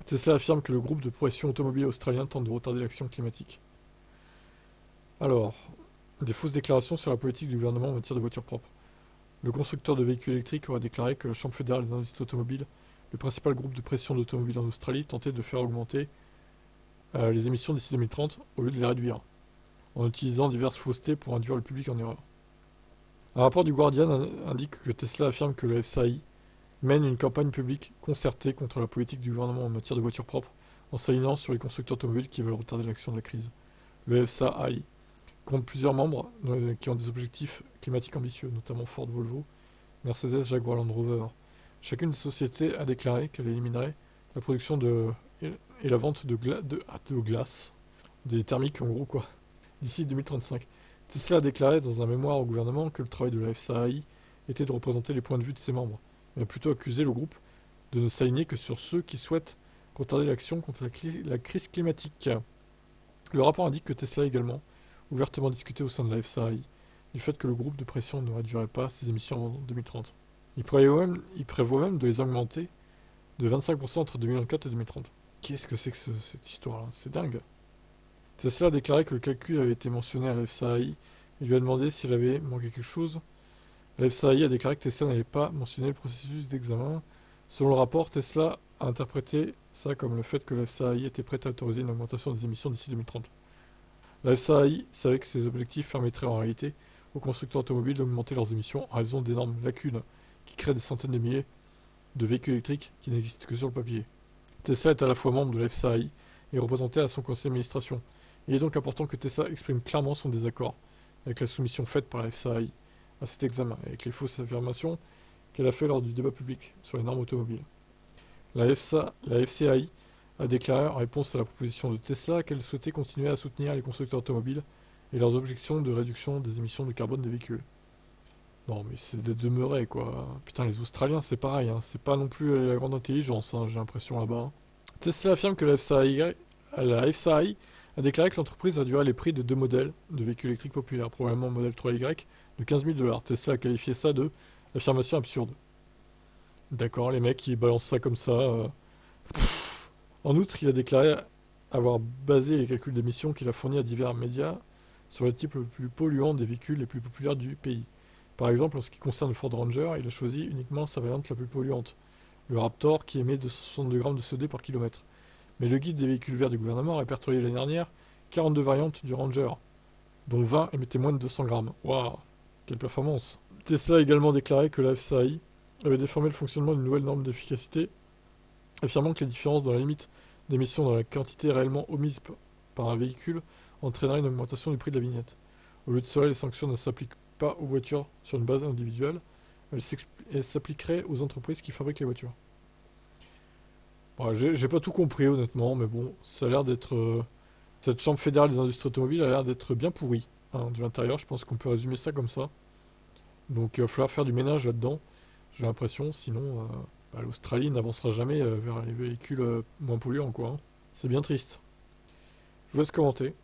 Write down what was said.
Tesla affirme que le groupe de pression automobile australien tente de retarder l'action climatique. Alors, des fausses déclarations sur la politique du gouvernement en matière de voitures propres. Le constructeur de véhicules électriques aurait déclaré que la Chambre fédérale des industries automobiles, le principal groupe de pression d'automobiles en Australie, tentait de faire augmenter les émissions d'ici 2030 au lieu de les réduire, en utilisant diverses faussetés pour induire le public en erreur. Un rapport du Guardian indique que Tesla affirme que le FCAI mène une campagne publique concertée contre la politique du gouvernement en matière de voitures propres, en s'alignant sur les constructeurs automobiles qui veulent retarder l'action de la crise. Le FCAI compte plusieurs membres qui ont des objectifs climatiques ambitieux, notamment Ford, Volvo, Mercedes, Jaguar Land Rover. Chacune des sociétés a déclaré qu'elle éliminerait la production et la vente de glace, des thermiques en gros quoi, d'ici 2035. Tesla a déclaré dans un mémoire au gouvernement que le travail de la FCAI était de représenter les points de vue de ses membres, mais a plutôt accusé le groupe de ne s'aligner que sur ceux qui souhaitent retarder l'action contre la crise climatique. Le rapport indique que Tesla a également ouvertement discuté au sein de la FCAI du fait que le groupe de pression ne réduirait pas ses émissions avant 2030. Il prévoit même de les augmenter de 25% entre 2024 et 2030. Qu'est-ce que c'est que cette histoire-là? C'est dingue. Tesla a déclaré que le calcul avait été mentionné à la FCAI et lui a demandé s'il avait manqué quelque chose. La FCAI a déclaré que Tesla n'avait pas mentionné le processus d'examen. Selon le rapport, Tesla a interprété ça comme le fait que la FCAI était prête à autoriser une augmentation des émissions d'ici 2030. La FCAI savait que ces objectifs permettraient en réalité aux constructeurs automobiles d'augmenter leurs émissions en raison d'énormes lacunes qui créent des centaines de milliers de véhicules électriques qui n'existent que sur le papier. Tesla est à la fois membre de la FCAI et représenté à son conseil d'administration. Il est donc important que Tesla exprime clairement son désaccord avec la soumission faite par la FCAI à cet examen et avec les fausses affirmations qu'elle a fait lors du débat public sur les normes automobiles. La FCAI a déclaré en réponse à la proposition de Tesla qu'elle souhaitait continuer à soutenir les constructeurs automobiles et leurs objections de réduction des émissions de carbone des véhicules. Non mais c'est de demeurer quoi. Putain les Australiens c'est pareil, hein. C'est pas non plus la grande intelligence, hein, j'ai l'impression là-bas. Hein. Tesla affirme que la FCAI a déclaré que l'entreprise réduirait les prix de deux modèles de véhicules électriques populaires, probablement le modèle 3Y, de 15 000 $. Tesla a qualifié ça de affirmation absurde. D'accord, les mecs ils balancent ça comme ça. En outre, il a déclaré avoir basé les calculs d'émissions qu'il a fournis à divers médias sur le type le plus polluant des véhicules les plus populaires du pays. Par exemple, en ce qui concerne le Ford Ranger, il a choisi uniquement sa variante la plus polluante, le Raptor, qui émet 262 grammes de CO2 par kilomètre. Mais le guide des véhicules verts du gouvernement a répertorié l'année dernière 42 variantes du Ranger, dont 20 émettaient moins de 200 grammes. Waouh, quelle performance! Tesla a également déclaré que la FCAI avait déformé le fonctionnement d'une nouvelle norme d'efficacité, affirmant que les différences dans la limite d'émission dans la quantité réellement omise par un véhicule entraînerait une augmentation du prix de la vignette. Au lieu de cela, les sanctions ne s'appliquent pas aux voitures sur une base individuelle, elles s'appliqueraient aux entreprises qui fabriquent les voitures. Bon, j'ai pas tout compris honnêtement, mais bon, ça a l'air d'être... cette chambre fédérale des industries automobiles a l'air d'être bien pourrie. Hein, de l'intérieur, je pense qu'on peut résumer ça comme ça. Donc il va falloir faire du ménage là-dedans, j'ai l'impression, sinon l'Australie n'avancera jamais vers les véhicules moins polluants, quoi. Hein. C'est bien triste. Je vous laisse commenter.